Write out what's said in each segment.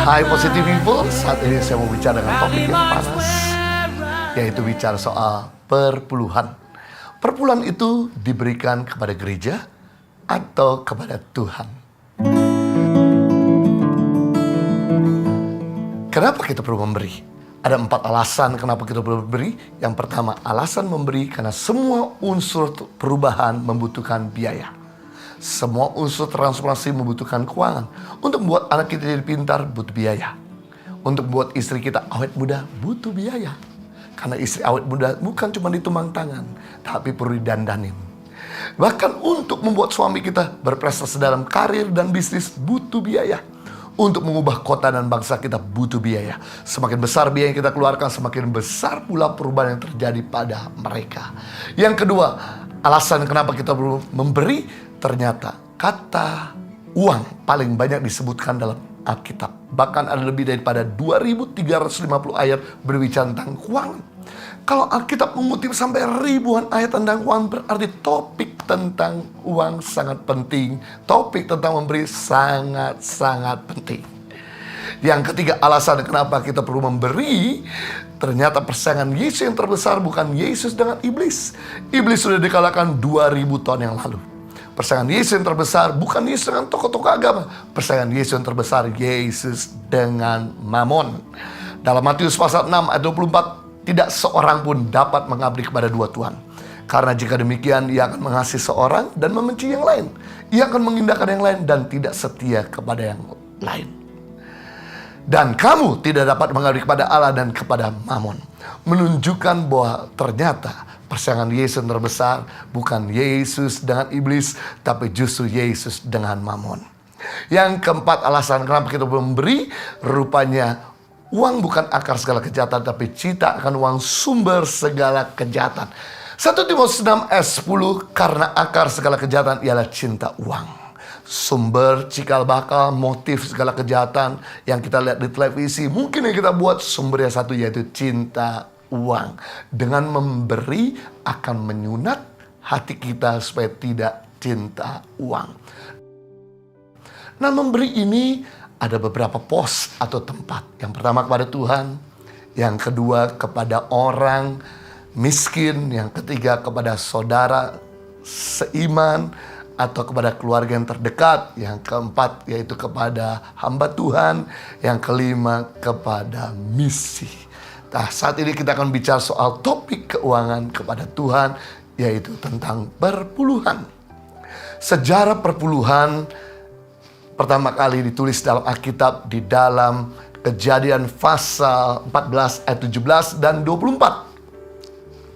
Hai Positive People, saat ini saya mau bicara dengan topik yang panas, yaitu bicara soal perpuluhan. Perpuluhan itu diberikan kepada gereja atau kepada Tuhan. Kenapa kita perlu memberi? Ada 4 alasan kenapa kita perlu memberi. Yang pertama, alasan memberi karena semua unsur perubahan membutuhkan biaya. Semua unsur transformasi membutuhkan keuangan. Untuk membuat anak kita jadi pintar butuh biaya. Untuk membuat istri kita awet muda butuh biaya. Karena istri awet muda bukan cuma ditumbang tangan, tapi perlu didandanin. Bahkan untuk membuat suami kita berprestasi dalam karir dan bisnis butuh biaya. Untuk mengubah kota dan bangsa kita butuh biaya. Semakin besar biaya yang kita keluarkan, semakin besar pula perubahan yang terjadi pada mereka. Yang kedua, alasan kenapa kita perlu memberi, ternyata kata uang paling banyak disebutkan dalam Alkitab. Bahkan ada lebih daripada 2350 ayat berbicara tentang keuangan. Kalau Alkitab mengutip sampai ribuan ayat tentang uang, berarti topik tentang uang sangat penting. Topik tentang memberi sangat-sangat penting. Yang ketiga, alasan kenapa kita perlu memberi, ternyata persaingan Yesus yang terbesar bukan Yesus dengan iblis. Iblis sudah dikalahkan 2000 tahun yang lalu. Persaingan Yesus yang terbesar bukan Yesus dengan tokoh-tokoh agama. Persaingan Yesus yang terbesar Yesus dengan Mamon. Dalam Matius pasal 6 ayat 24, tidak seorang pun dapat mengabdi kepada 2 tuan. Karena jika demikian, ia akan mengasihi seorang dan membenci yang lain. Ia akan mengindahkan yang lain dan tidak setia kepada yang lain. Dan kamu tidak dapat mengabdi kepada Allah dan kepada Mamon. Menunjukkan bahwa ternyata persaingan Yesus yang terbesar bukan Yesus dengan iblis, tapi justru Yesus dengan Mamon. Yang keempat, alasan kenapa kita memberi, rupanya uang bukan akar segala kejahatan, tapi cita akan uang sumber segala kejahatan. 1 Timotius 6 ayat 10, karena akar segala kejahatan ialah cinta uang. Sumber, cikal bakal, motif segala kejahatan yang kita lihat di televisi, mungkin yang kita buat sumbernya satu, yaitu cinta uang. Dengan memberi akan menyunat hati kita supaya tidak cinta uang. Nah, memberi ini ada beberapa pos atau tempat. Yang pertama kepada Tuhan, yang kedua kepada orang miskin, yang ketiga kepada saudara seiman atau kepada keluarga yang terdekat, yang keempat yaitu kepada hamba Tuhan, yang kelima kepada misi. Nah, saat ini kita akan bicara soal topik keuangan kepada Tuhan, yaitu tentang perpuluhan. Sejarah perpuluhan pertama kali ditulis dalam Alkitab di dalam Kejadian pasal 14 ayat 17 dan 24.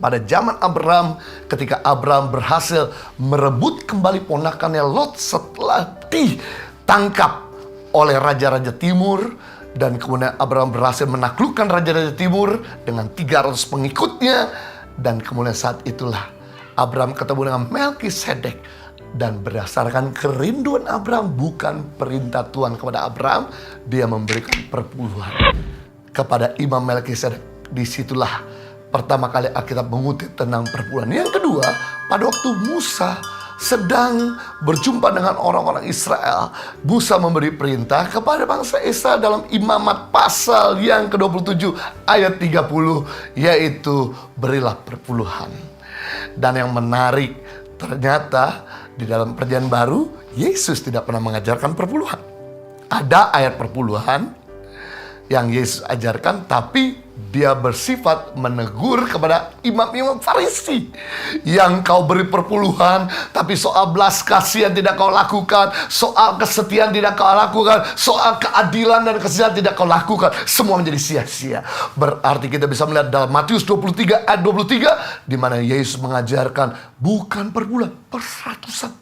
Pada zaman Abraham, ketika Abraham berhasil merebut kembali ponakannya Lot setelah ditangkap oleh raja-raja timur, dan kemudian Abraham berhasil menaklukkan raja-raja timur dengan 300 pengikutnya, dan kemudian saat itulah Abraham ketemu dengan Melkisedek. Dan berdasarkan kerinduan Abraham, bukan perintah Tuhan kepada Abraham, dia memberikan perpuluhan kepada Imam Melkisedek. Disitulah pertama kali Alkitab mengutip tentang perpuluhan. Yang kedua, pada waktu Musa sedang berjumpa dengan orang-orang Israel, Musa memberi perintah kepada bangsa Israel dalam Imamat pasal yang ke-27 ayat 30, yaitu berilah perpuluhan. Dan yang menarik, ternyata di dalam Perjanjian Baru, Yesus tidak pernah mengajarkan perpuluhan. Ada ayat perpuluhan yang Yesus ajarkan, tapi dia bersifat menegur kepada imam-imam Farisi. Yang kau beri perpuluhan, tapi soal belas kasihan tidak kau lakukan, soal kesetiaan tidak kau lakukan, soal keadilan dan kesetiaan tidak kau lakukan. Semua menjadi sia-sia. Berarti kita bisa melihat dalam Matius 23 ayat 23, di mana Yesus mengajarkan bukan perpuluhan, persatusan.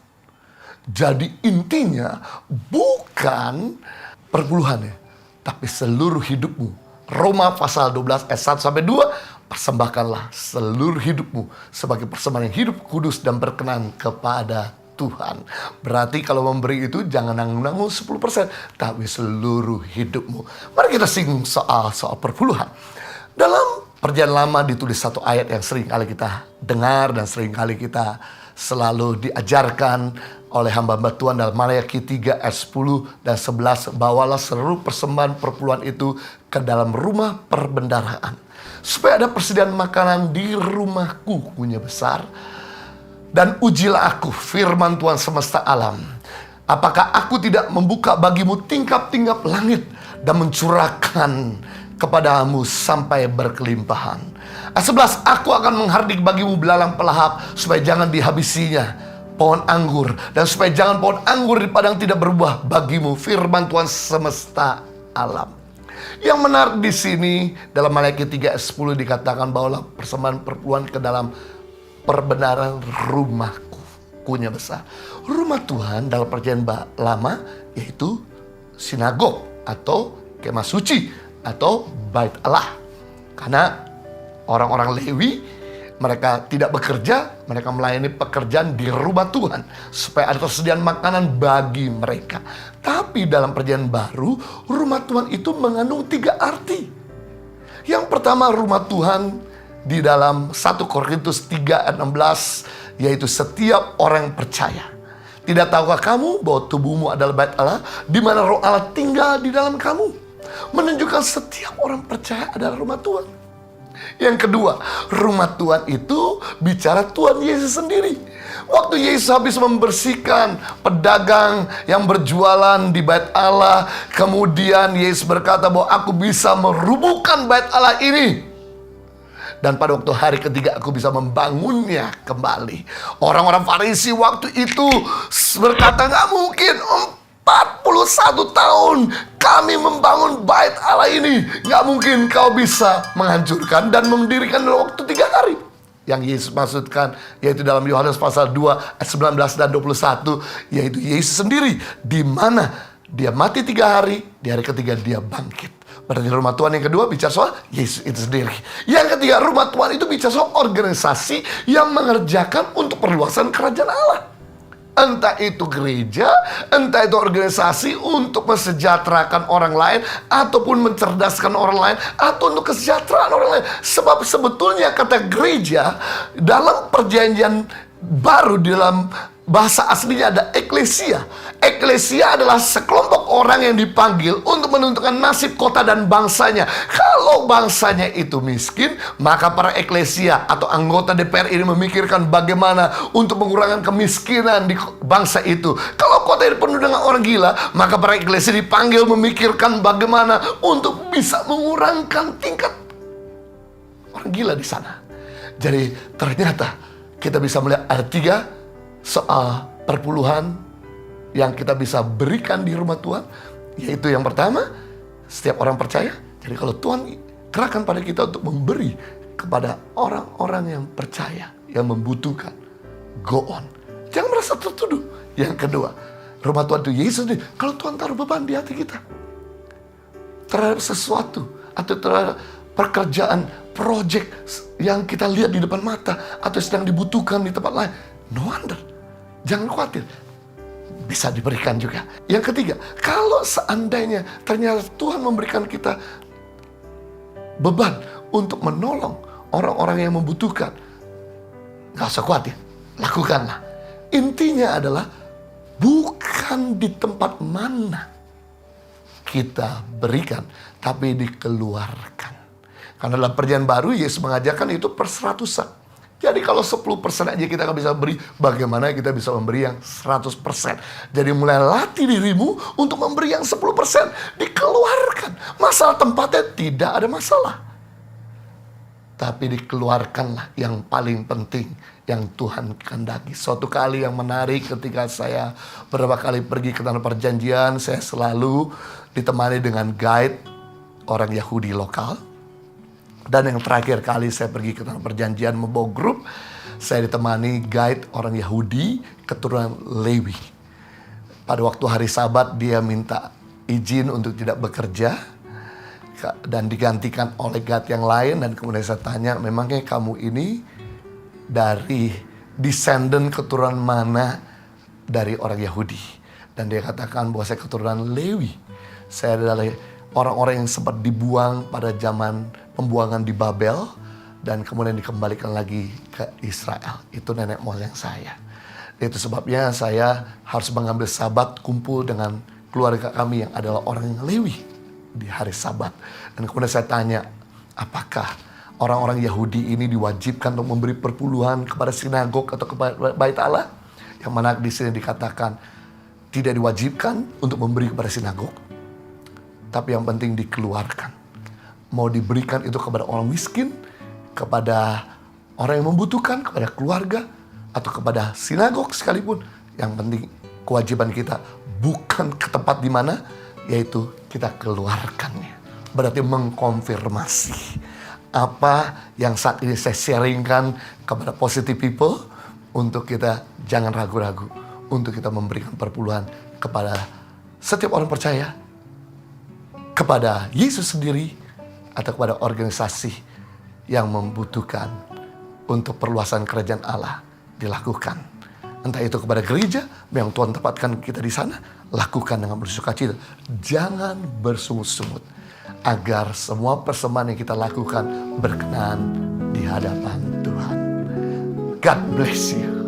Jadi intinya bukan perpuluhannya, tapi seluruh hidupmu. Roma pasal 12 ayat 1 sampai 2, persembahkanlah seluruh hidupmu sebagai persembahan yang hidup, kudus dan berkenan kepada Tuhan. Berarti kalau memberi itu jangan nanggung-nanggung 10%, tapi seluruh hidupmu. Mari kita singgung soal perpuluhan. Dalam Perjanjian Lama ditulis satu ayat yang sering kali kita dengar dan sering kali kita selalu diajarkan oleh hamba-hamba Tuhan dalam Maleakhi 3 ayat 10 dan 11. Bawalah seluruh persembahan perpuluhan itu ke dalam rumah perbendaharaan, supaya ada persediaan makanan di rumahku, kunya besar. Dan ujilah aku, firman Tuhan semesta alam, apakah aku tidak membuka bagimu tingkap-tingkap langit dan mencurahkan kepadamu sampai berkelimpahan. Ayat 11, aku akan menghardik bagimu belalang pelahap, supaya jangan dihabisinya pohon anggur, dan supaya jangan pohon anggur di padang tidak berbuah bagimu, firman Tuhan semesta alam. Yang menarik di sini dalam Maleakhi 3 ayat 10 dikatakan bahwa persembahan perpuluhan ke dalam perbenaran rumahku, kunya besar. Rumah Tuhan dalam perjanjian lama yaitu sinagog atau kemah suci atau bait Allah. Karena orang-orang Lewi mereka tidak bekerja, mereka melayani pekerjaan di rumah Tuhan supaya ada persediaan makanan bagi mereka. Tapi dalam perjanjian baru, rumah Tuhan itu mengandung 3 arti. Yang pertama, rumah Tuhan di dalam 1 Korintus 3 ayat 16, yaitu setiap orang yang percaya. Tidak tahukah kamu bahwa tubuhmu adalah bait Allah, di mana roh Allah tinggal di dalam kamu? Menunjukkan setiap orang percaya adalah rumah Tuhan. Yang kedua, rumah Tuhan itu bicara Tuhan Yesus sendiri. Waktu Yesus habis membersihkan pedagang yang berjualan di bait Allah, kemudian Yesus berkata bahwa aku bisa merubuhkan bait Allah ini, dan pada waktu hari ketiga aku bisa membangunnya kembali. Orang-orang Farisi waktu itu berkata, nggak mungkin, 41 tahun kami membangun bait Allah ini, nggak mungkin kau bisa menghancurkan dan mendirikan dalam waktu 3 hari. Yang Yesus maksudkan yaitu dalam Yohanes pasal 2 ayat 19 dan 21, yaitu Yesus sendiri, di mana dia mati 3 hari, di hari ketiga dia bangkit. Berarti rumah Tuhan yang kedua bicara soal Yesus itu sendiri. Yang ketiga, rumah Tuhan itu bicara soal organisasi yang mengerjakan untuk perluasan kerajaan Allah. Entah itu gereja, entah itu organisasi untuk mensejahterakan orang lain, ataupun mencerdaskan orang lain, atau untuk kesejahteraan orang lain. Sebab sebetulnya kata gereja dalam perjanjian baru, dalam bahasa aslinya ada eklesia. Eklesia adalah sekelompok orang yang dipanggil untuk menentukan nasib kota dan bangsanya. Kalau bangsanya itu miskin, maka para eklesia atau anggota DPR ini memikirkan bagaimana untuk mengurangi kemiskinan di bangsa itu. Kalau kota ini penuh dengan orang gila, maka para eklesia dipanggil memikirkan bagaimana untuk bisa mengurangkan tingkat orang gila di sana. Jadi ternyata kita bisa melihat ada 3 soal perpuluhan yang kita bisa berikan di rumah Tuhan. Yaitu yang pertama, setiap orang percaya. Jadi kalau Tuhan kerahkan pada kita untuk memberi kepada orang-orang yang percaya, yang membutuhkan, go on, jangan merasa tertuduh. Yang kedua, rumah Tuhan itu Yesus sendiri. Kalau Tuhan taruh beban di hati kita terhadap sesuatu atau terhadap pekerjaan, project yang kita lihat di depan mata atau sedang dibutuhkan di tempat lain, no wonder, jangan khawatir, bisa diberikan juga. Yang ketiga, kalau seandainya ternyata Tuhan memberikan kita beban untuk menolong orang-orang yang membutuhkan, gak usah khawatir, lakukanlah. Intinya adalah bukan di tempat mana kita berikan, tapi dikeluarkan. Karena dalam perjanjian baru Yesus mengajarkan itu per 100-an. Jadi kalau 10% aja kita nggak bisa beri, bagaimana kita bisa memberi yang 100%? Jadi mulai latih dirimu untuk memberi yang 10%. Dikeluarkan. Masalah tempatnya tidak ada masalah. Tapi dikeluarkanlah yang paling penting, yang Tuhan kehendaki. Suatu kali yang menarik ketika saya beberapa kali pergi ke tanah perjanjian, saya selalu ditemani dengan guide orang Yahudi lokal. Dan yang terakhir kali saya pergi ke tanah perjanjian membawa grup, saya ditemani guide orang Yahudi keturunan Lewi. Pada waktu hari Sabat dia minta izin untuk tidak bekerja dan digantikan oleh guide yang lain. Dan kemudian saya tanya, memangnya kamu ini dari descendant keturunan mana dari orang Yahudi? Dan dia katakan bahwa saya keturunan Lewi. Saya adalah orang-orang yang sempat dibuang pada zaman pembuangan di Babel dan kemudian dikembalikan lagi ke Israel. Itu nenek moyang saya. Itu sebabnya saya harus mengambil Sabat kumpul dengan keluarga kami yang adalah orang yang Lewi di hari Sabat. Dan kemudian saya tanya, apakah orang-orang Yahudi ini diwajibkan untuk memberi perpuluhan kepada sinagog atau kepada bait Allah? Yang mana di sini dikatakan tidak diwajibkan untuk memberi kepada sinagog, tapi yang penting dikeluarkan. Mau diberikan itu kepada orang miskin, kepada orang yang membutuhkan, kepada keluarga, atau kepada sinagog sekalipun. Yang penting kewajiban kita bukan ke tempat di mana, yaitu kita keluarkannya. Berarti mengkonfirmasi apa yang saat ini saya sharingkan kepada positive people, untuk kita jangan ragu-ragu, untuk kita memberikan perpuluhan kepada setiap orang percaya, kepada Yesus sendiri, atau kepada organisasi yang membutuhkan untuk perluasan kerajaan Allah dilakukan. Entah itu kepada gereja yang Tuhan tempatkan kita di sana, lakukan dengan bersukacita. Jangan bersungut-sungut, agar semua persembahan yang kita lakukan berkenan di hadapan Tuhan. God bless you.